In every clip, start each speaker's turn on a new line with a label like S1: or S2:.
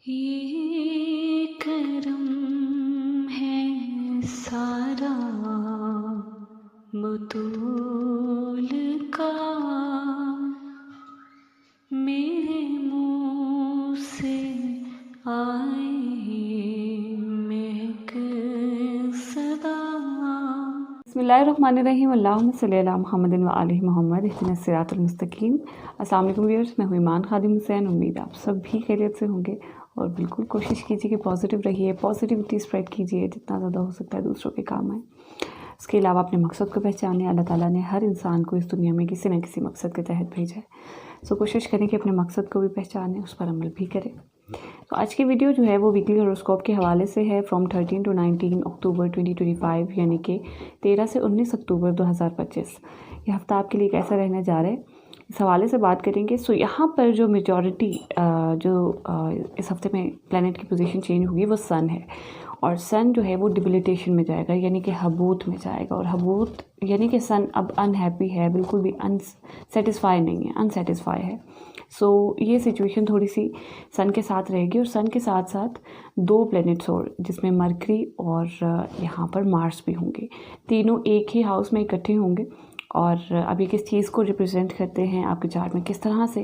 S1: ये करम है सारा बतूल का, मेरे मुँह से आए महक सदा। बिस्मिल्लाहिर्रहमानिर्रहीम, अल्लाहुम्मा सल्ली अला मुहम्मदिन व आलि मोहम्मद, इहदिना सिरातुल मुस्तकीम। अस्सलाम वालेकुम व्यूअर्स, मैं हूँ ईमान खादिम हुसैन। उम्मीद आप सब भी खैरियत से होंगे और बिल्कुल कोशिश कीजिए कि पॉजिटिव रहिए, पॉजिटिविटी स्प्रेड कीजिए, जितना ज़्यादा हो सकता है दूसरों के काम आए। इसके अलावा अपने मकसद को पहचानें। अल्लाह ताला ने हर इंसान को इस दुनिया में किसी न किसी मकसद के तहत भेजा है। सो कोशिश करें कि अपने मकसद को भी पहचानें, उस पर अमल भी करें। तो आज की वीडियो जो है वो वीकली हॉरोस्कोप के हवाले से है, फ्रॉम 13 to 19 अक्टूबर 2025, यानी कि 13 से 19 अक्टूबर 2025। ये हफ्ता आपके लिए कैसा रहने जा रहा है, इस हवाले से बात करेंगे। सो यहाँ पर जो मेजॉरिटी इस हफ्ते में प्लैनेट की पोजीशन चेंज होगी वो सन है, और सन जो है वो डिबिलिटेशन में जाएगा, यानी कि हबूत में जाएगा। और हबूत यानी कि सन अब अनहैप्पी है, बिल्कुल भी अनसेटिस्फाई नहीं है, अनसेटिस्फाई है। सो ये सिचुएशन थोड़ी सी सन के साथ रहेगी, और सन के साथ साथ दो प्लैनेट्स और, जिसमें मरकरी और यहाँ पर मार्स भी होंगे। तीनों एक ही हाउस में इकट्ठे होंगे। और अब ये किस चीज़ को रिप्रेजेंट करते हैं आपके चार्ट में, किस तरह से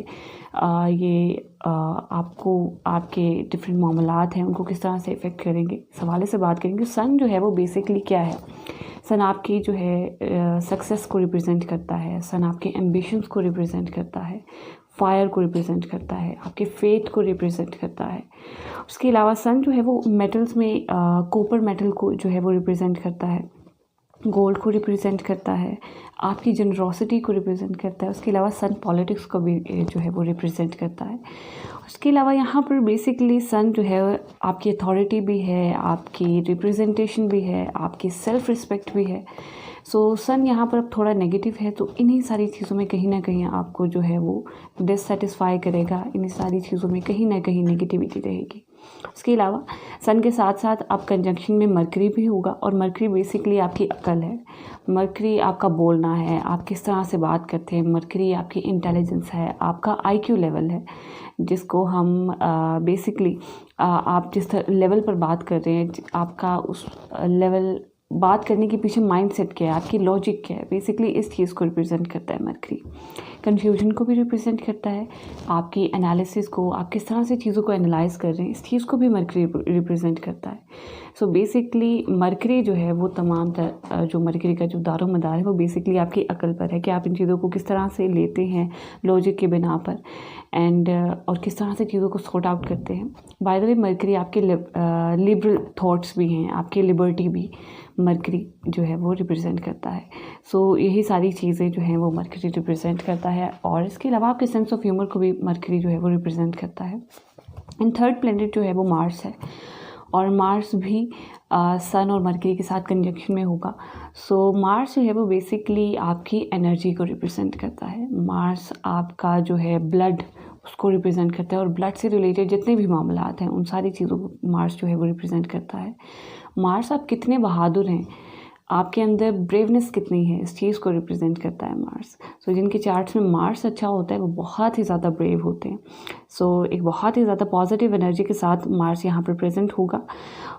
S1: आपको आपके डिफरेंट मामलात हैं उनको किस तरह से इफ़ेक्ट करेंगे, इस हवाले से बात करेंगे। सन जो है वो बेसिकली क्या है, सन आपकी जो है सक्सेस को रिप्रेजेंट करता है, सन आपके एम्बिशंस को रिप्रेजेंट करता है, फायर को रिप्रेजेंट करता है, आपके फेथ को रिप्रेजेंट करता है। उसके अलावा सन जो है वो मेटल्स में कॉपर मेटल को जो है वो रिप्रेजेंट करता है, गोल्ड को रिप्रेजेंट करता है, आपकी जनरोसिटी को रिप्रेजेंट करता है। उसके अलावा सन पॉलिटिक्स को भी जो है वो रिप्रेजेंट करता है। उसके अलावा यहाँ पर बेसिकली सन जो है आपकी अथॉरिटी भी है, आपकी रिप्रेजेंटेशन भी है, आपकी सेल्फ रिस्पेक्ट भी है। सो सन यहाँ पर अब थोड़ा नेगेटिव है, तो इन्हीं सारी चीज़ों में कहीं ना कहीं आपको जो है वो डिससेटिस्फाई करेगा, इन्हीं सारी चीज़ों में कहीं ना कहीं नेगेटिविटी रहेगी। उसके अलावा सन के साथ साथ आप कंजंक्शन में मरकरी भी होगा, और मरकरी बेसिकली आपकी अकल है, मरकरी आपका बोलना है, आप किस तरह से बात करते हैं, मरकरी आपकी इंटेलिजेंस है, आपका आईक्यू लेवल है, जिसको हम बेसिकली आप जिस लेवल पर बात कर रहे हैं, आपका उस लेवल बात करने के पीछे माइंडसेट क्या है, आपकी लॉजिक क्या है, बेसिकली इस चीज़ को रिप्रेजेंट करता है मरकरी। कन्फ्यूजन को भी रिप्रेजेंट करता है, आपकी एनालिसिस को, आप किस तरह से चीज़ों को एनालाइज कर रहे हैं, इस चीज़ को भी मरकरी रिप्रेजेंट करता है। सो बेसिकली मरकरी जो है वो तमाम जो मरकरी का जो दारोमदार है वो बेसिकली आपकी अकल पर है, कि आप इन चीज़ों को किस तरह से लेते हैं लॉजिक के बिना पर, एंड और किस तरह से चीज़ों को सॉर्ट आउट करते हैं। बाय द वे मरकरी आपके लिबरल थॉट्स भी हैं, आपकी लिबर्टी भी मरकरी जो है वो रिप्रेजेंट करता है। सो यही सारी चीज़ें जो हैं वो मरकरी रिप्रेजेंट करता है। और इसके अलावा आपके सेंस ऑफ ह्यूमर को भी मरकरी जो है वो रिप्रेजेंट करता है। एंड थर्ड प्लैनेट जो है वो मार्स है, और मार्स भी सन और मरकरी के साथ कंजंक्शन में होगा। सो मार्स जो है वो बेसिकली आपकी एनर्जी को रिप्रेजेंट करता है। मार्स आपका जो है ब्लड उसको रिप्रेजेंट करता है, और ब्लड से रिलेटेड जितने भी मामलात हैं उन सारी चीज़ों को मार्स जो है वो रिप्रेजेंट करता है। मार्स आप कितने बहादुर हैं, आपके अंदर ब्रेवनेस कितनी है, इस चीज़ को रिप्रेजेंट करता है मार्स। सो जिनके चार्ट्स में मार्स अच्छा होता है वो बहुत ही ज़्यादा ब्रेव होते हैं। सो एक बहुत ही ज़्यादा पॉजिटिव एनर्जी के साथ मार्स यहाँ पर प्रेजेंट होगा।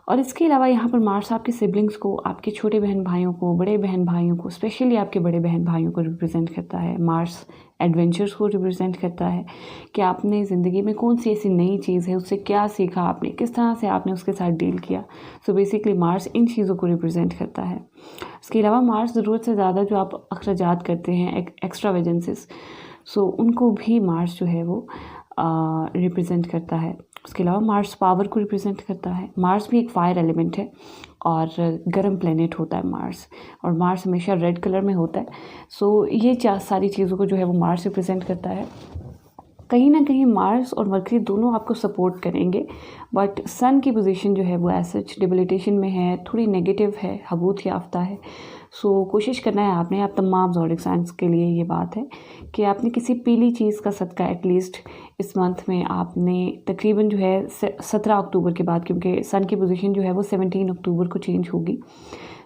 S1: और इसके अलावा यहाँ पर मार्स आपके सिबलिंग्स को, आपके छोटे बहन भाइयों को, बड़े बहन भाइयों को, स्पेशली आपके बड़े बहन भाइयों को रिप्रेजेंट करता है। मार्स एडवेंचर्स को रिप्रेजेंट करता है, कि आपने ज़िंदगी में कौन सी ऐसी नई चीज़ है, उससे क्या सीखा आपने, किस तरह से आपने उसके साथ डील किया। सो बेसिकली मार्स इन चीज़ों को रिप्रेजेंट करता है। इसके अलावा मार्स ज़रूरत से ज़्यादा जो आप अखराजात करते हैं, एक्स्ट्रा वेजेंसेस, सो उनको भी मार्स जो है वो रिप्रेजेंट करता है। उसके अलावा मार्स पावर को रिप्रेजेंट करता है। मार्स भी एक फायर एलिमेंट है और गर्म प्लेनेट होता है मार्स, और मार्स हमेशा रेड कलर में होता है। सो ये सारी चीज़ों को जो है वो मार्स रिप्रेजेंट करता है। कहीं ना कहीं मार्स और मरकरी दोनों आपको सपोर्ट करेंगे, बट सन की पोजीशन जो है वो ऐसे डिबिलिटेशन में है, थोड़ी नेगेटिव है, हबूत याफ्ता है। सो कोशिश करना है आपने, आप तमाम ज़ोडिक साइंस के लिए ये बात है कि आपने किसी पीली चीज़ का सदका एटलीस्ट इस मंथ में आपने तकरीबन जो है 17 अक्टूबर के बाद, क्योंकि सन की पोजीशन जो है वो 17 अक्टूबर को चेंज होगी।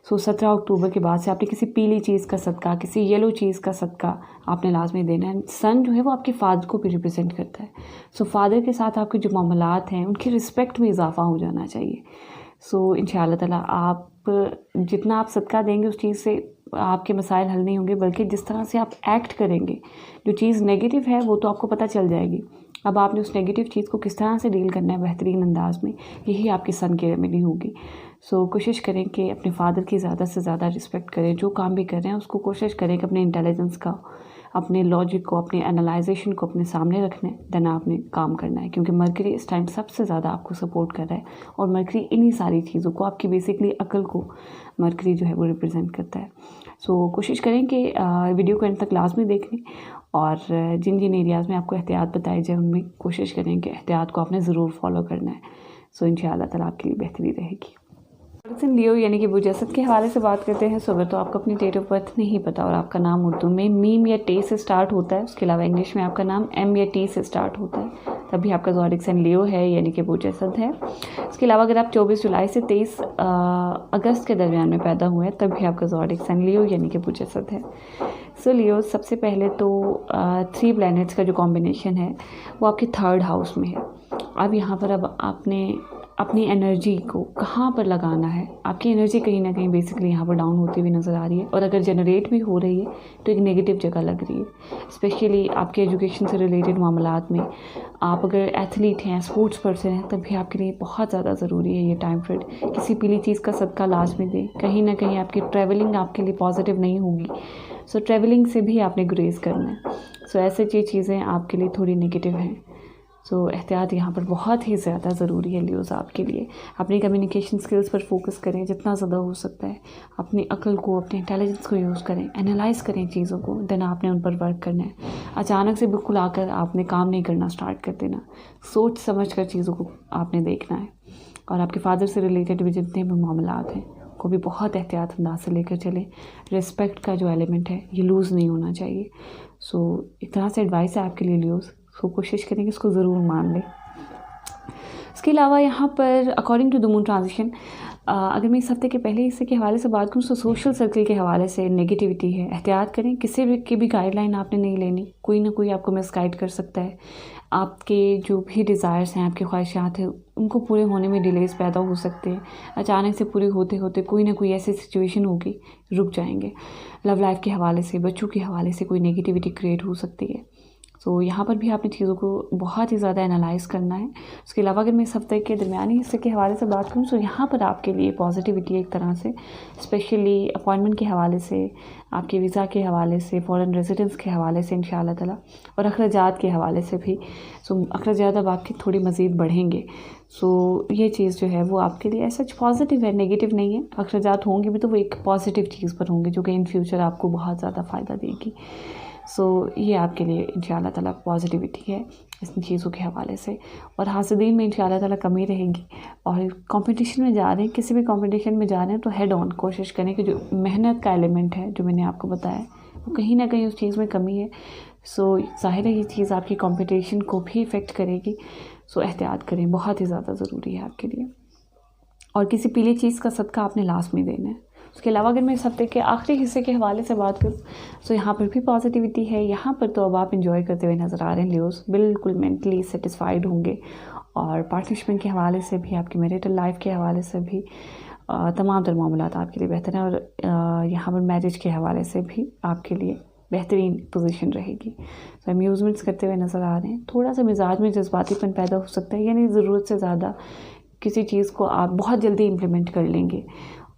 S1: सो 17 अक्टूबर के बाद से आपने किसी पीली चीज़ का सदका, किसी येलो चीज़ का सदका आपने लाजमी देना है। सन जो है वो आपके फादर को भी रिप्रेजेंट करता है। सो फादर के साथ आपके जो मामलात हैं उनकी रिस्पेक्ट में इजाफा हो जाना चाहिए। सो इंशाअल्लाह ताला आप जितना आप सदका देंगे उस चीज़ से आपके मसाइल हल नहीं होंगे, बल्कि जिस तरह से आप एक्ट करेंगे, जो चीज़ नेगेटिव है वो तो आपको पता चल जाएगी। अब आपने उस नेगेटिव चीज़ को किस तरह से डील करना है बेहतरीन अंदाज में, यही आपकी सन की रेमेडी होगी। सो कोशिश करें कि अपने फादर की ज़्यादा से ज़्यादा रिस्पेक्ट करें। जो काम भी कर रहे हैं उसको कोशिश करें कि अपने इंटेलिजेंस का, अपने लॉजिक को, अपने एनालाइजेशन को अपने सामने रखना है, देन आपने काम करना है, क्योंकि मरकरी इस टाइम सबसे ज़्यादा आपको सपोर्ट कर रहा है। और मरकरी इन्हीं सारी चीज़ों को, आपकी बेसिकली अकल को मरकरी जो है वो रिप्रेजेंट करता है। सो कोशिश करें कि वीडियो को एंड तक लाजमी देख लें, और जिन जिन एरियाज़ में आपको एहतियात बताई जाए उनमें कोशिश करें कि एहतियात को आपने ज़रूर फॉलो करना है। सो इंशाअल्लाह ताला आपके लिए बेहतरी रहेगी। लियो यानी कि बुजसद के हवाले से बात करते हैं। सो अगर तो आपको अपनी डेट ऑफ बर्थ नहीं पता और आपका नाम उर्दू में मीम या टे से स्टार्ट होता है, उसके अलावा इंग्लिश में आपका नाम एम या टी से स्टार्ट होता है, तभी आपका ज़ोडिक साइन लियो है यानी कि बुजसद है। इसके अलावा अगर आप 24 जुलाई से 23 अगस्त के दरमियान में पैदा हुए हैं, तभी आपका ज़ोडिक साइन लियो यानी कि बुजसद है। सो लियो सबसे पहले तो 3 प्लैनेट्स का जो कॉम्बिनेशन है वो आपके 3rd हाउस में है। अब यहाँ पर अब आपने अपनी एनर्जी को कहाँ पर लगाना है। आपकी एनर्जी कहीं ना कहीं बेसिकली यहाँ पर डाउन होती हुई नज़र आ रही है, और अगर जनरेट भी हो रही है तो एक नेगेटिव जगह लग रही है। स्पेशली आपके एजुकेशन से रिलेटेड मामलात में, आप अगर एथलीट हैं, स्पोर्ट्स पर्सन हैं, तब भी आपके लिए बहुत ज़्यादा ज़रूरी है ये टाइम पीरियड। किसी पीली चीज़ का सदका लाजमी दें। कहीं ना कहीं आपकी ट्रैवलिंग आपके लिए पॉजिटिव नहीं होगी, सो ट्रैवलिंग से भी आपने गुरेज करना है। सो ऐसे चीज़ें आपके लिए थोड़ी नेगेटिव हैं। सो एहतियात यहाँ पर बहुत ही ज़्यादा ज़रूरी है लियोज़ आपके लिए। अपनी कम्युनिकेशन स्किल्स पर फोकस करें जितना ज़्यादा हो सकता है। अपनी अक्ल को, अपने इंटेलिजेंस को यूज़ करें, एनालाइज करें चीज़ों को, देन आपने उन पर वर्क करना है। अचानक से बिल्कुल आकर आपने काम नहीं करना स्टार्ट कर देना। सोच समझ कर चीज़ों को आपने देखना है। और आपके फादर से रिलेटेड भी जितने भी मामलात हैं को भी बहुत एहतियात अंदाज से लेकर चलें। रिस्पेक्ट का जो एलिमेंट है ये लूज़ नहीं होना चाहिए। सो एक तरह से एडवाइस है आपके लिए लियोज़। सो कोशिश करें कि इसको ज़रूर मान लें। इसके अलावा यहाँ पर according to the moon transition, अगर मैं इस हफ्ते के पहले हिस्से के हवाले से बात करूँ तो सोशल सर्कल के हवाले से नेगेटिविटी है। एहतियात करें, किसी भी की भी गाइडलाइन आपने नहीं लेनी। कोई ना कोई आपको मिसगाइड कर सकता है। आपके जो भी डिज़ायर्स हैं, आपकी ख्वाहिशात हैं, उनको पूरे होने में डिलेस पैदा हो सकते हैं। अचानक से पूरे होते होते कोई ना कोई ऐसी सिचुएशन होगी, रुक जाएंगे। लव लाइफ के हवाले से, बच्चों के हवाले से कोई नेगेटिविटी क्रिएट हो सकती है। सो यहाँ पर भी आपने चीज़ों को बहुत ही ज़्यादा एनालाइज़ करना है। उसके अलावा अगर मैं इस हफ्ते के दरमियानी हिस्से के हवाले से बात करूँ तो यहाँ पर आपके लिए पॉजिटिविटी एक तरह से, स्पेशली अपॉइंटमेंट के हवाले से, आपके वीज़ा के हवाले से, फॉरेन रेजिडेंस के हवाले से इंशाअल्लाह ताला, और अखराजात के हवाले से भी। सो अखराजात अब आपके थोड़ी मज़ीद बढ़ेंगे। सो ये चीज़ जो है वो आपके लिए ऐसा पॉजिटिव है, नेगेटिव नहीं है। अखराजात होंगे भी तो वो एक पॉजिटिव चीज़ पर होंगे जो कि इन फ्यूचर आपको बहुत ज़्यादा फ़ायदा देगी। सो ये आपके लिए इंशाअल्लाह ताला पॉजिटिविटी है इन चीज़ों के हवाले से। और हासिदीन में इंशाअल्लाह ताला कमी रहेगी। और कंपटीशन में जा रहे हैं, किसी भी कंपटीशन में जा रहे हैं तो हेड ऑन कोशिश करें कि जो मेहनत का एलिमेंट है जो मैंने आपको बताया वो कहीं ना कहीं उस चीज़ में कमी है। सो ज़ाहिर है ये चीज़ आपकी कंपटीशन को भी इफ़ेक्ट करेगी। सो एहतियात करें, बहुत ही ज़्यादा ज़रूरी है आपके लिए। और किसी पीली चीज़ का सदका आपने लास्ट में देना है। उसके अलावा अगर मैं इस हफ्ते के आखिरी हिस्से के हवाले से बात करूँ तो यहाँ पर भी पॉजिटिविटी है। यहाँ पर तो अब आप इंजॉय करते हुए नज़र आ रहे हैं लियोज़, बिल्कुल मेंटली सेटिस्फाइड होंगे। और पार्टनरशिप के हवाले से भी, आपकी मैरिटल लाइफ के हवाले से भी तमाम तर मामलात आपके लिए बेहतर हैं। और यहाँ पर मैरिज के हवाले से भी आपके लिए बेहतरीन पोजीशन रहेगी। तो अम्यूज़मेंट्स करते हुए नज़र आ रहे हैं। थोड़ा सा मिजाज में जज्बातीपन पैदा हो सकता है, यानी ज़रूरत से ज़्यादा किसी चीज़ को आप बहुत जल्दी इम्प्लीमेंट कर लेंगे।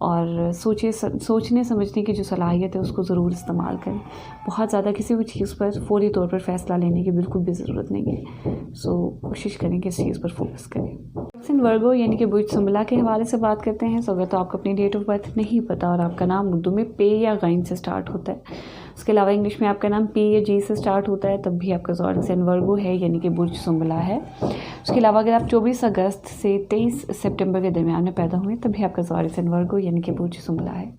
S1: और सोचने समझने की जो सलाहियत है उसको ज़रूर इस्तेमाल करें। बहुत ज़्यादा किसी भी चीज़ पर फौरी तौर पर फ़ैसला लेने की बिल्कुल भी ज़रूरत नहीं है। सो कोशिश करें कि इस चीज़ पर फोकस करें। वर्गो यानी कि बुर्ज सुंबला के हवाले से बात करते हैं। सो अगर तो आपको अपनी डेट ऑफ बर्थ नहीं पता और आपका नाम उर्दू में पे या गैन से स्टार्ट होता है, उसके अलावा इंग्लिश में आपका नाम पी या जी से स्टार्ट होता है, तब भी आपका ज़ोडिक साइन वर्गो है यानी कि बुर्ज सुंबला है। उसके अलावा अगर आप 24 अगस्त से 23 सितंबर के दरमियान में पैदा हुए तब भी आपका ज़ोडिक साइन वर्गो यानी कि बुर्ज सुंबला है।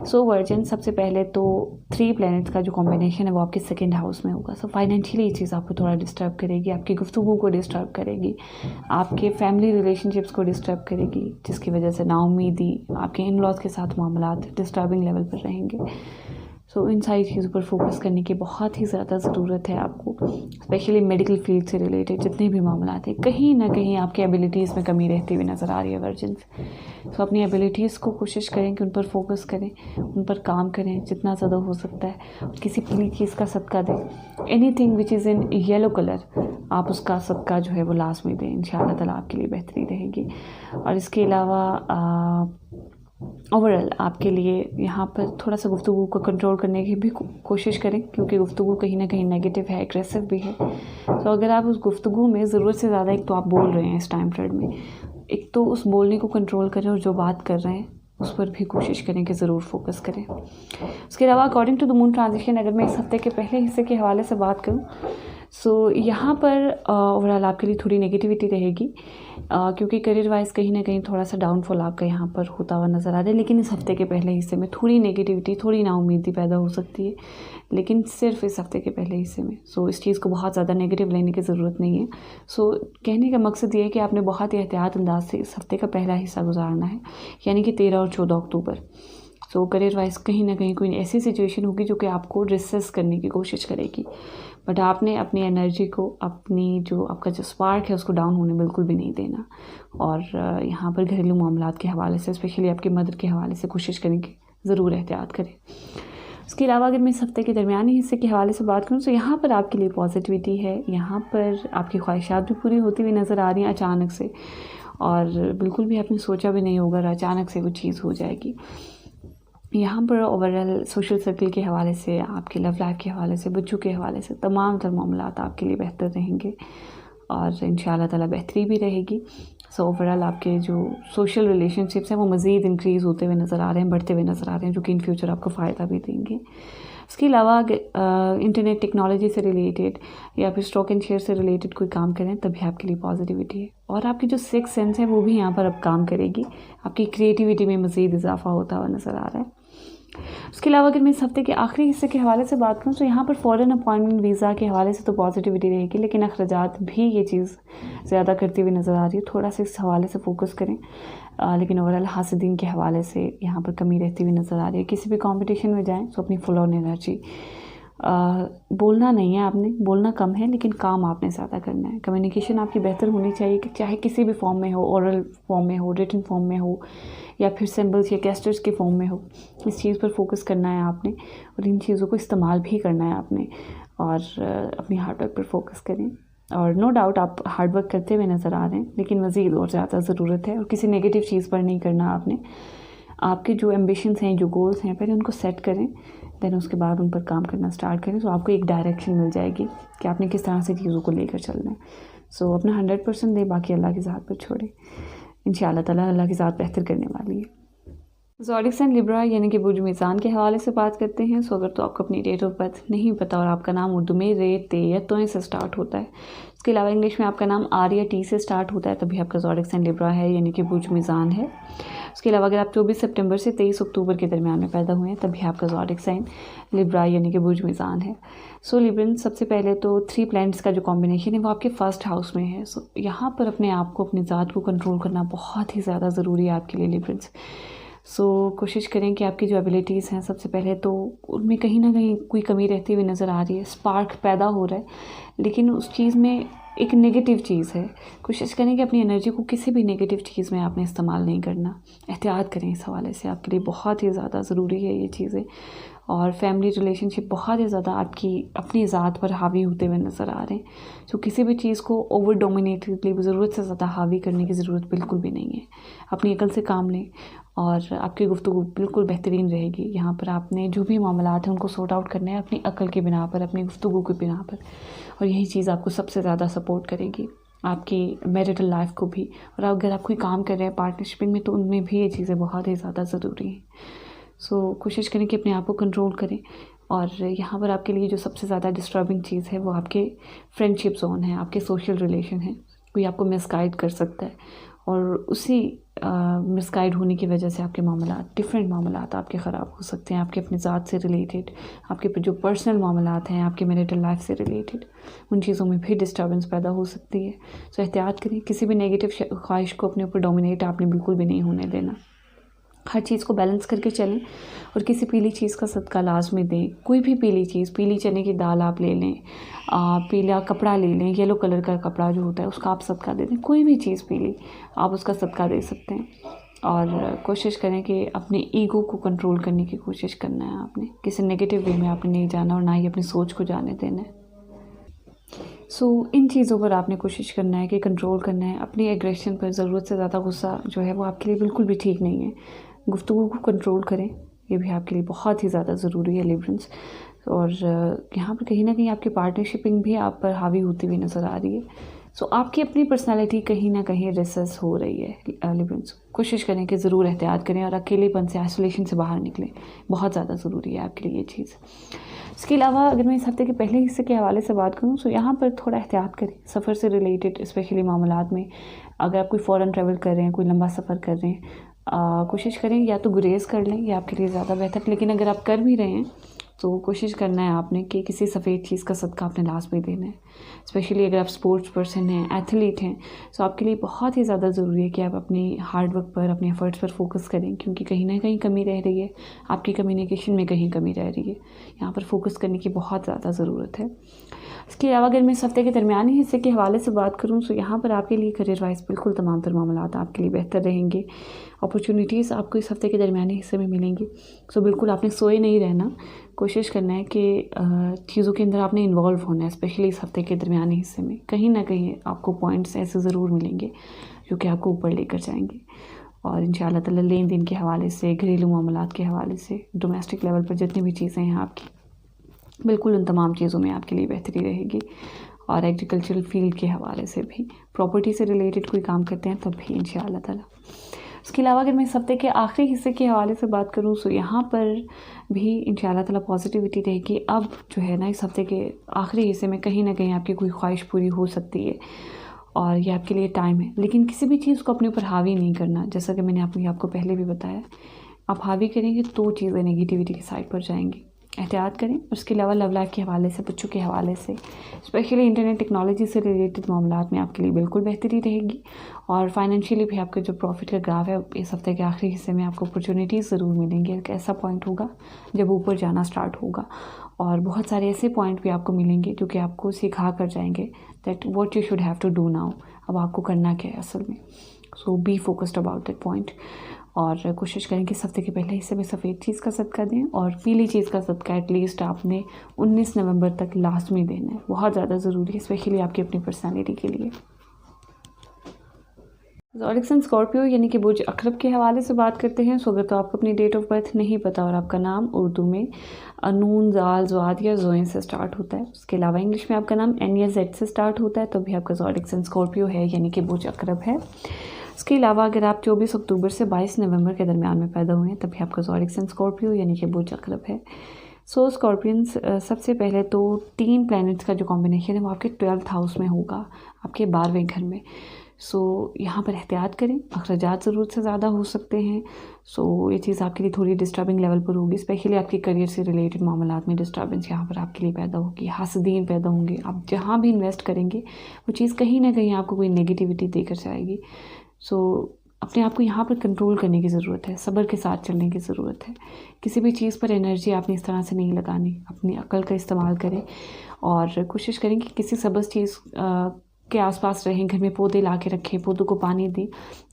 S1: सो वर्जिन, सबसे पहले तो 3 प्लैनेट्स का जो कॉम्बिनेशन है वो आपके 2nd हाउस में होगा। सो फाइनेंशियली ये चीज़ आपको थोड़ा डिस्टर्ब करेगी, आपकी गुफ्तगू को डिस्टर्ब करेगी, आपके फैमिली रिलेशनशिप्स को डिस्टर्ब करेगी, जिसकी वजह से नाउम्मीदी, आपके इन लॉज के साथ मामलात डिस्टर्बिंग लेवल पर रहेंगे। सो इन सारी चीज़ों पर फोकस करने की बहुत ही ज़्यादा ज़रूरत है आपको, स्पेशली मेडिकल फील्ड से रिलेटेड जितने भी मामलात हैं। कहीं ना कहीं आपकी एबिलिटीज़ में कमी रहती हुई नज़र आ रही है वर्जिन्स। सो अपनी एबिलिटीज़ को कोशिश करें कि उन पर फोकस करें, उन पर काम करें जितना ज़्यादा हो सकता है, और किसी पीली चीज़ का सदका दें। Anything which is in yellow colour, आप उसका सदका जो है वो लास्ट में दें, इंशाअल्लाह ताला आपके लिए बेहतरी रहेगी। और इसके अलावा ओवरऑल आपके लिए यहाँ पर थोड़ा सा गुफ्तगू को कंट्रोल करने की भी कोशिश करें, क्योंकि गुफ्तगू कहीं ना कहीं नेगेटिव है, एग्रेसिव भी है। तो अगर आप उस गुफ्तगू में ज़रूरत से ज़्यादा, एक तो आप बोल रहे हैं इस टाइम पीरियड में, एक तो उस बोलने को कंट्रोल करें, और जो बात कर रहे हैं उस पर भी कोशिश करें कि ज़रूर फोकस करें। उसके अलावा according to the moon transition, अगर मैं इस हफ्ते के पहले हिस्से के हवाले से बात करूँ, सो यहाँ पर ओवरऑल आपके लिए थोड़ी नेगेटिविटी रहेगी, क्योंकि करियर वाइज कहीं ना कहीं थोड़ा सा डाउनफॉल आपका यहाँ पर होता हुआ नज़र आ रहा है। लेकिन इस हफ्ते के पहले हिस्से में थोड़ी नेगेटिविटी, थोड़ी नाउम्मीदी पैदा हो सकती है, लेकिन सिर्फ इस हफ्ते के पहले हिस्से में। सो इस चीज़ को बहुत ज़्यादा नेगेटिव लेने की ज़रूरत नहीं है। सो कहने का मकसद ये है कि आपने बहुत ही एहतियात अंदाज से इस हफ्ते का पहला हिस्सा गुजारना है, यानी कि 13 और 14 अक्टूबर। सो करियर वाइज कहीं ना कहीं कोई ऐसी सिचुएशन होगी जो कि आपको रिसेस करने की कोशिश करेगी, बट आपने अपनी एनर्जी को, अपनी जो आपका जो स्पार्क है उसको डाउन होने बिल्कुल भी नहीं देना। और यहाँ पर घरेलू मामलात के हवाले से, स्पेशली आपकी मदर के हवाले से कोशिश करें कि ज़रूर एहतियात करें। उसके अलावा अगर मैं इस हफ्ते के दरमियानी हिस्से के हवाले से बात करूँ, तो यहाँ पर आपके लिए पॉजिटिविटी है, यहाँ पर आपकी ख्वाहिशात भी पूरी होती हुई नज़र आ रही हैं अचानक से, और बिल्कुल भी आपने सोचा भी नहीं होगा, अचानक से वो चीज़ हो जाएगी। यहाँ पर ओवरऑल सोशल सर्कल के हवाले से, आपके लव लाइफ के हवाले से, बच्चों के हवाले से तमाम तर मामलात आपके लिए बेहतर रहेंगे, और इंशाअल्लाह ताला बेहतरी भी रहेगी। सो ओवरऑल आपके जो सोशल रिलेशनशिप्स हैं वो मज़ीद इंक्रीज़ होते हुए नज़र आ रहे हैं, बढ़ते हुए नज़र आ रहे हैं, जो कि इन फ्यूचर आपको फ़ायदा भी देंगे। इसके अलावा इंटरनेट टेक्नोलॉजी से रिलेटेड या फिर स्टॉक एंड शेयर से रिलेटेड कोई काम करें, तभी आपके लिए पॉजिटिविटी है। और आपकी जो सिक्स सेंस है वो भी यहाँ पर अब काम करेगी, आपकी क्रिएटिविटी में मज़ीद इजाफा होता हुआ नज़र आ रहा है। उसके अलावा अगर मैं इस हफ्ते के आखिरी हिस्से के हवाले से बात करूँ, तो यहाँ पर फ़ॉरेन अपॉइंटमेंट वीज़ा के हवाले से तो पॉजिटिविटी रहेगी, लेकिन अखराजात भी ये चीज़ ज़्यादा करती हुई नज़र आ रही है। थोड़ा सा इस हवाले से फोकस करें, लेकिन ओवरऑल हासिदीन के हवाले से यहाँ पर कमी रहती हुई नज़र आ रही है। किसी भी कंपटीशन में जाएँ तो अपनी फुल ऑन एनर्जी, बोलना नहीं है आपने, बोलना कम है, लेकिन काम आपने ज़्यादा करना है। कम्युनिकेशन आपकी बेहतर होनी चाहिए, कि चाहे किसी भी फॉर्म में हो, ओरल फॉर्म में हो, रिटन फॉर्म में हो, या फिर सिंबल्स या गेस्टर्स के फॉर्म में हो। इस चीज़ पर फोकस करना है आपने, और इन चीज़ों को इस्तेमाल भी करना है आपने, और अपनी हार्डवर्क पर फोकस करें। और नो डाउट आप हार्डवर्क करते हुए नज़र आ रहे हैं, लेकिन मज़ीद और ज़्यादा ज़रूरत है, और किसी नेगेटिव चीज़ पर नहीं करना आपने। आपके जो एम्बिशंस हैं, जो गोल्स हैं, पहले उनको सेट करें, देन उसके बाद उन पर काम करना स्टार्ट करें, तो आपको एक डायरेक्शन मिल जाएगी कि आपने किस तरह से चीज़ों को लेकर चलना है। सो अपना 100% दें, बाकी अल्लाह की ज़ात पर छोड़ें। इंशाअल्लाह ताला अल्लाह की ज़ात बेहतर करने वाली है। ज़ोडिक साइन लिब्रा यानी कि बुर्ज मीज़ान के हवाले से बात करते हैं। सो अगर तो आपको अपनी डेट ऑफ बर्थ नहीं पता और आपका नाम उर्दू में रे, ते या तोए से स्टार्ट होता है, इसके अलावा इंग्लिश में आपका नाम आर या टी से स्टार्ट होता है, तभी आपका ज़ोडिक साइन लिब्रा है, यानी कि बुर्ज मीज़ान है। उसके अलावा अगर आप 24 सितंबर से 23 अक्टूबर के दरमियान में पैदा हुए हैं, तभी आपका ज़ोडिक साइन लिब्रा यानी कि बुर्ज मीज़ान है। सो लिब्रन, सबसे पहले तो 3 प्लैनेट्स का जो कॉम्बिनेशन है वो आपके फर्स्ट हाउस में है। सो यहाँ पर अपने आप को, अपनी ज़ात को कंट्रोल करना बहुत ही ज़्यादा ज़रूरी है आपके लिए लिब्रन्स। सो कोशिश करें कि आपकी जो एबिलिटीज़ हैं, सबसे पहले तो उनमें कहीं ना कहीं कोई कमी रहती हुई नज़र आ रही है, स्पार्क पैदा हो रहा है, लेकिन उस चीज़ में एक नेगेटिव चीज़ है। कोशिश करें कि अपनी एनर्जी को किसी भी नेगेटिव चीज़ में आपने इस्तेमाल नहीं करना, एहतियात करें इस हवाले से, आपके लिए बहुत ही ज़्यादा ज़रूरी है ये चीज़ें। और फैमिली रिलेशनशिप बहुत ही ज़्यादा आपकी अपनी ज़ात पर हावी होते हुए नज़र आ रहे हैं, तो किसी भी चीज़ को ओवर डोमिनेटली ज़रूरत से ज़्यादा हावी करने की ज़रूरत बिल्कुल भी नहीं है। अपनी अकल से काम लें, और आपकी गुफ्तगू बिल्कुल बेहतरीन रहेगी। यहाँ पर आपने जो भी मामलात हैं उनको सॉर्ट आउट करना है अपनी अकल की बिना पर, अपनी गुफ्तगू की बिना पर, और यही चीज़ आपको सबसे ज़्यादा सपोर्ट करेगी आपकी मैरिटल लाइफ को भी। और अगर आप कोई काम कर रहे हैं पार्टनरशिप में, तो उनमें भी ये चीज़ें बहुत ही ज़्यादा ज़रूरी हैं। सो कोशिश करें कि अपने आप को कंट्रोल करें। और यहाँ पर आपके लिए जो सबसे ज़्यादा डिस्टर्बिंग चीज़ है वो आपके फ्रेंडशिप जोन है, आपके सोशल रिलेशन है। कोई आपको मिसगाइड कर सकता है, और उसी मिसगाइड होने की वजह से आपके मामलात, डिफरेंट मामलात आपके ख़राब हो सकते हैं, आपके अपनी ज़ात से रिलेटेड, आपके जो पर्सनल मामलात हैं, आपके मैरिटल लाइफ से रिलेटेड, उन चीज़ों में भी डिस्टर्बेंस पैदा हो सकती है। सो एहतियात करें, किसी भी नेगेटिव ख्वाहिश को अपने ऊपर डोमिनेट आपने बिल्कुल भी नहीं होने देना। हर चीज़ को बैलेंस करके चलें और किसी पीली चीज़ का सदका लाजमी दें। कोई भी पीली चीज़, पीली चने की दाल आप ले लें, पीला कपड़ा ले लें, येलो कलर का कपड़ा जो होता है उसका आप सदका दे दें। कोई भी चीज़ पीली आप उसका सदका दे सकते हैं। और कोशिश करें कि अपने ईगो को कंट्रोल करने की कोशिश करना है आपने, किसी नेगेटिव वे में आपने नहीं जाना और ना ही अपनी सोच को जाने देना है। इन चीज़ों पर आपने कोशिश करना है कि कंट्रोल करना है अपनी एग्रेशन पर। ज़रूरत से ज़्यादा गुस्सा जो है वो आपके लिए बिल्कुल भी ठीक नहीं है। गुफ्तगू को कंट्रोल करें, ये भी आपके लिए बहुत ही ज़्यादा ज़रूरी है लिब्रेंस। और यहाँ पर कहीं ना कहीं आपकी पार्टनरशिपिंग भी आप पर हावी होती हुई नज़र आ रही है। आपकी अपनी पर्सनालिटी कहीं ना कहीं रिसेस हो रही है लिब्रेंस। कोशिश करें कि ज़रूर एहतियात करें और अकेलेपन से, आइसोलेशन से बाहर निकलें। बहुत ज़्यादा ज़रूरी है आपके लिए ये चीज़। इसके अलावा अगर मैं इस हफ्ते के पहले हिस्से के हवाले से बात करूँ यहाँ पर थोड़ा एहतियात करें सफ़र से रिलेटेड, स्पेशली मामलात में। अगर आप कोई फ़ॉरेन ट्रैवल कर रहे हैं, कोई लंबा सफ़र कर रहे हैं, कोशिश करें या तो गुरेज़ कर लें, ये आपके लिए ज़्यादा बेहतर। लेकिन अगर आप कर भी रहे हैं तो कोशिश करना है आपने कि किसी सफ़ेद चीज़ का सदका अपने लास्ट में देना है। स्पेशली अगर आप स्पोर्ट्स पर्सन हैं, एथलीट हैं, तो आपके लिए बहुत ही ज़्यादा ज़रूरी है कि आप अपनी हार्ड वर्क पर, अपने एफर्ट्स पर फोकस करें, क्योंकि कहीं ना कहीं कमी रह रही है, आपकी कम्युनिकेशन में कहीं कमी रह रही है। यहाँ पर फोकस करने की बहुत ज़्यादा ज़रूरत है। इसके अलावा अगर मैं इस हफ्ते के दरमियानी हिस्से के हवाले से बात करूँ तो यहाँ पर आपके लिए करियर वाइज बिल्कुल तमाम तर मामलात आपके लिए बेहतर रहेंगे। अपॉर्चुनिटीज़ आपको इस हफ्ते के दरमियानी हिस्से में मिलेंगी। बिल्कुल आपने सोए नहीं रहना, कोशिश करना है कि चीज़ों के अंदर आपने इन्वॉल्व होना है। स्पेशली इस हफ्ते के दरमियानी हिस्से में कहीं ना कहीं आपको पॉइंट्स ऐसे ज़रूर मिलेंगे जो कि आपको ऊपर लेकर जाएंगे। और इंशाअल्लाह ताला लेन देन के हवाले से, घरेलू मामलात के हवाले से, डोमेस्टिक लेवल पर जितनी भी चीज़ें हैं आपकी, बिल्कुल उन तमाम चीज़ों में आपके लिए बेहतरी रहेगी। और एग्रीकल्चरल फील्ड के हवाले से भी, प्रॉपर्टी से रिलेटेड कोई काम करते हैं तब भी इंशाअल्लाह ताला। इसके अलावा अगर मैं इस हफ्ते के आखिरी हिस्से के हवाले से बात करूँ यहाँ पर भी इंशाअल्लाह ताला पॉजिटिविटी रहेगी। अब जो है ना, इस हफ्ते के आखिरी हिस्से में कहीं ना कहीं आपकी कोई ख्वाहिश पूरी हो सकती है और ये आपके लिए टाइम है। लेकिन किसी भी चीज़ को अपने ऊपर हावी नहीं करना। जैसा कि मैंने आपको पहले भी बताया, आप हावी करेंगे तो चीज़ें नेगेटिविटी की साइड पर जाएंगी। एहतियात करें। उसके अलावा लव लाइफ के हवाले से, बच्चों के हवाले से, स्पेशली इंटरनेट टेक्नोलॉजी से रिलेटेड मामलात में आपके लिए बिल्कुल बेहतरी रहेगी। और फाइनेंशियली भी आपका जो प्रॉफिट का ग्राफ है, इस हफ्ते के आखिरी हिस्से में आपको अपॉर्चुनिटीज़ ज़रूर मिलेंगी। एक ऐसा पॉइंट होगा जब ऊपर जाना स्टार्ट होगा, और बहुत सारे ऐसे पॉइंट भी आपको मिलेंगे जो कि आपको सिखा कर जाएंगे that what you should have to do now. अब आपको करना क्या है असल में। Be focused about that point. और कोशिश करें कि इस हफ्ते के पहले हिस्से में सफ़ेद चीज़ का सदका दें, और पीली चीज़ का सदका एटलीस्ट आपने 19 नवंबर तक लास्ट में देना है। बहुत ज़्यादा ज़रूरी है, स्पेशली आपकी अपनी पर्सनैलिटी के लिए। ज़ोडिएक साइन स्कॉर्पियो यानी कि बुर्ज अकरब के हवाले से बात करते हैं। अगर तो आपको अपनी डेट ऑफ बर्थ नहीं पता और आपका नाम उर्दू में नून, ज़ाल, ज़्वाद या ज़ोइन से स्टार्ट होता है, उसके अलावा इंग्लिश में आपका नाम एन या जेड से स्टार्ट होता है, तो भी आपका ज़ोडिएक साइन स्कॉर्पियो है यानी कि बुर्ज अकरब है। इसके अलावा अगर आप 24 अक्टूबर से 22 नवंबर के दरमियान में पैदा हुए हैं, तभी आपका ज़ोडिएक साइन स्कॉर्पियो यानी कि बुर्ज अकरब है। स्कॉर्पियंस, सबसे पहले तो 3 प्लैनेट्स का जो कॉम्बिनेशन है वो आपके 12th हाउस में होगा, आपके 12वें घर में। यहाँ पर एहतियात करें, अखराजात ज़रूरत से ज़्यादा हो सकते हैं। ये चीज़ आपके लिए थोड़ी डिस्टर्बिंग लेवल पर होगी, स्पेशली आपके करियर से रिलेटेड मामलात में डिस्टर्बेंस यहाँ पर आपके लिए पैदा होगी। हासदीन पैदा होंगे, आप जहाँ भी इन्वेस्ट करेंगे वो चीज़ कहीं ना कहीं आपको कोई नेगेटिविटी देकर जाएगी। अपने आप को यहाँ पर कंट्रोल करने की ज़रूरत है, सब्र के साथ चलने की ज़रूरत है। किसी भी चीज़ पर एनर्जी आपने इस तरह से नहीं लगानी, अपनी अक्ल का इस्तेमाल करें और कोशिश करें कि किसी सबज़ चीज़ के आसपास रहें, घर में पौधे ला के रखें, पौधों को पानी दें,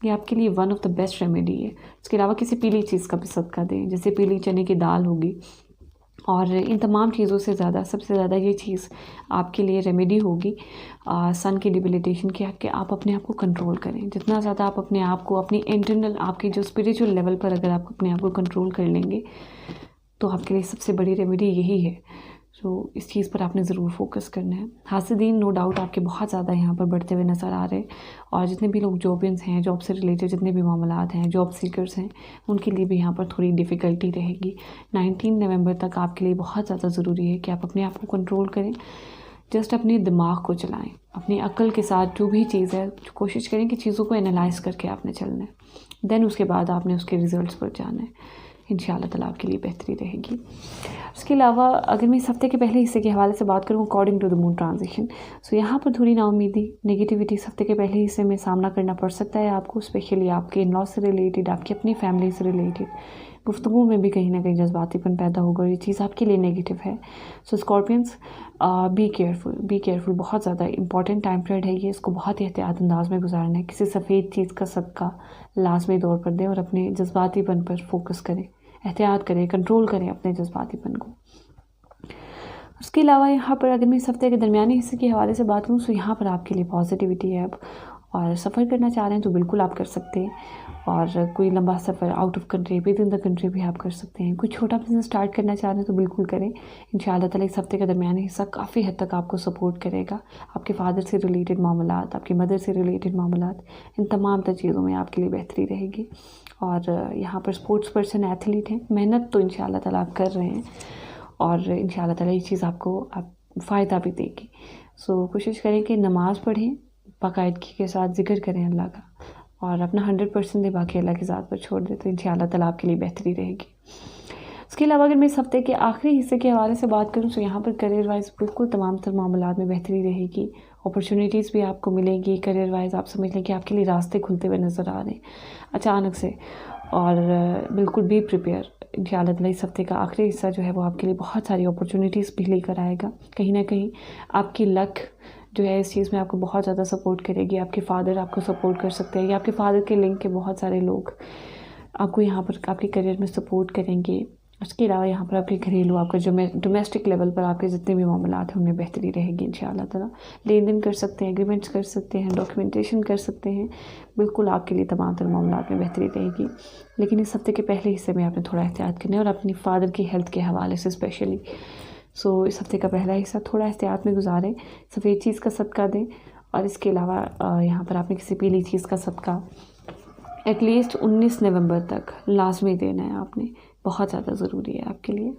S1: ये आपके लिए one of the best remedy है। इसके अलावा किसी पीली चीज़ का भी सदका दें, जैसे पीली चने की दाल होगी। और इन तमाम चीज़ों से ज़्यादा, सबसे ज़्यादा ये चीज़ आपके लिए रेमेडी होगी सन की डिबिलिटेशन की, कि आप अपने आप को कंट्रोल करें। जितना ज़्यादा आप अपने आप को, अपनी इंटरनल, आपकी जो स्पिरिचुअल लेवल पर अगर आप अपने आप को कंट्रोल कर लेंगे तो आपके लिए सबसे बड़ी रेमेडी यही है। इस चीज़ पर आपने ज़रूर फोकस करना है। हासिदीन नो डाउट आपके बहुत ज़्यादा यहाँ पर बढ़ते हुए नज़र आ रहे हैं, और जितने भी लोग जॉबियंस हैं, जॉब से रिलेटेड जितने भी मामलात हैं, जॉब सीकर्स हैं, उनके लिए भी यहाँ पर थोड़ी डिफ़िकल्टी रहेगी। 19 नवंबर तक आपके लिए बहुत ज़्यादा ज़रूरी है कि आप अपने आप को कंट्रोल करें। जस्ट अपने दिमाग को चलाएं, अपनी अक्ल के साथ जो भी चीज़ है कोशिश करें कि चीज़ों को एनालाइज करके आपने चलना है, देन उसके बाद आपने उसके रिज़ल्ट्स पर जाना है। इंशाल्लाह ताला आपके लिए बेहतरी रहेगी। उसके अलावा अगर मैं इस हफ्ते के पहले हिस्से के हवाले से बात करूँ according to the moon transition, so यहाँ पर थोड़ी नाउमीदी नेगेटिविटी इस हफ्ते के पहले हिस्से में सामना करना पड़ सकता है आपको, स्पेशली आपके इन लॉ से रिलेटेड, आपकी अपनी फैमिली से रिलेटेड गुफ्तगू में भी कहीं ना कहीं जज्बातीपन पैदा होगा और ये चीज़ आपके लिए नेगेटिव है। सो स्कॉर्पियंस बी केयरफुल, बहुत ज़्यादा इंपॉर्टेंट टाइम पीरियड है ये, इसको बहुत ही एहतियात अंदाज में गुजारना है। किसी सफ़ेद चीज़ का सदका लाजमी तौर पर दें और अपने जज्बातीपन पर फोकस करें, एहतियात करें, कंट्रोल करें अपने जज्बातीपन को। उसके अलावा यहाँ पर अगर मैं इस हफ्ते के दरमियानी हिस्से के हवाले से बात करूँ तो यहाँ पर आपके लिए पॉजिटिविटी है अब, और सफ़र करना चाह रहे हैं तो बिल्कुल आप कर सकते हैं, और कोई लंबा सफ़र out of country within the country भी आप कर सकते हैं। कोई छोटा बिजनेस स्टार्ट करना चाह रहे हैं तो बिल्कुल करें, इंशाअल्लाह ताला इस हफ्ते का दरमियानी हिस्सा काफ़ी हद तक आपको सपोर्ट करेगा। आपके फादर से रिलेटेड मामलात, आपकी मदर से रिलेटेड मामलात, इन तमाम तर चीज़ों में आपके लिए बेहतरी रहेगी। और यहाँ पर स्पोर्ट्स पर्सन एथलीट हैं, मेहनत तो इंशाअल्लाह ताला आप कर रहे हैं और इंशाअल्लाह ताला ये चीज़ आपको फ़ायदा भी देगी। सो कोशिश करें कि नमाज़ पढ़ें, बाकायदगी के साथ ज़िक्र करें अल्लाह का, और अपना 100% दे, बाकी अल्लाह की ज़ात पर छोड़ दे, तो इंशाअल्लाह ताला आपके लिए बेहतरी रहेगी। उसके अलावा अगर मैं इस हफ्ते के आखिरी हिस्से के हवाले से बात करूँ तो यहाँ पर करियर वाइज बिल्कुल तमाम तर मामलात में बेहतरी रहेगी, अपॉर्चुनिटीज़ भी आपको मिलेंगी। करियर वाइज आप समझ लें कि आपके लिए रास्ते खुलते हुए नज़र आ रहे हैं अचानक से, और बिल्कुल बी प्रिपेयर। इंशाअल्लाह ताला इस हफ्ते का आखिरी हिस्सा जो है वो आपके लिए बहुत सारी अपॉर्चुनिटीज़ भी लेकर आएगा। कहीं ना कहीं आपकी लक जो है इस चीज़ में आपको बहुत ज़्यादा सपोर्ट करेगी। आपके फादर आपको सपोर्ट कर सकते हैं, या आपके फादर के लिंक के बहुत सारे लोग आपको यहाँ पर आपके करियर में सपोर्ट करेंगे। उसके अलावा यहाँ पर आपके घरेलू, आपका जो डोमेस्टिक लेवल पर आपके जितने भी मामलात हैं उनमें बेहतरी रहेगी इंशाअल्लाह ताला। लेन देन कर सकते हैं, एग्रीमेंट्स कर सकते हैं, डॉक्यूमेंटेशन कर सकते हैं, बिल्कुल आपके लिए तमाम तर मामलात में बेहतरी रहेगी। लेकिन इस हफ्ते के पहले हिस्से में आपने थोड़ा एहतियात करना है, और अपनी फादर की हेल्थ के हवाले से स्पेशली। सो इस हफ्ते का पहला हिस्सा थोड़ा एहतियात में गुजारें, सफ़ेद चीज़ का सदका दें, और इसके अलावा यहाँ पर आपने किसी पीली चीज़ का सदका एटलीस्ट 19 नवंबर तक लाजमी देना है आपने, बहुत ज़्यादा ज़रूरी है आपके लिए।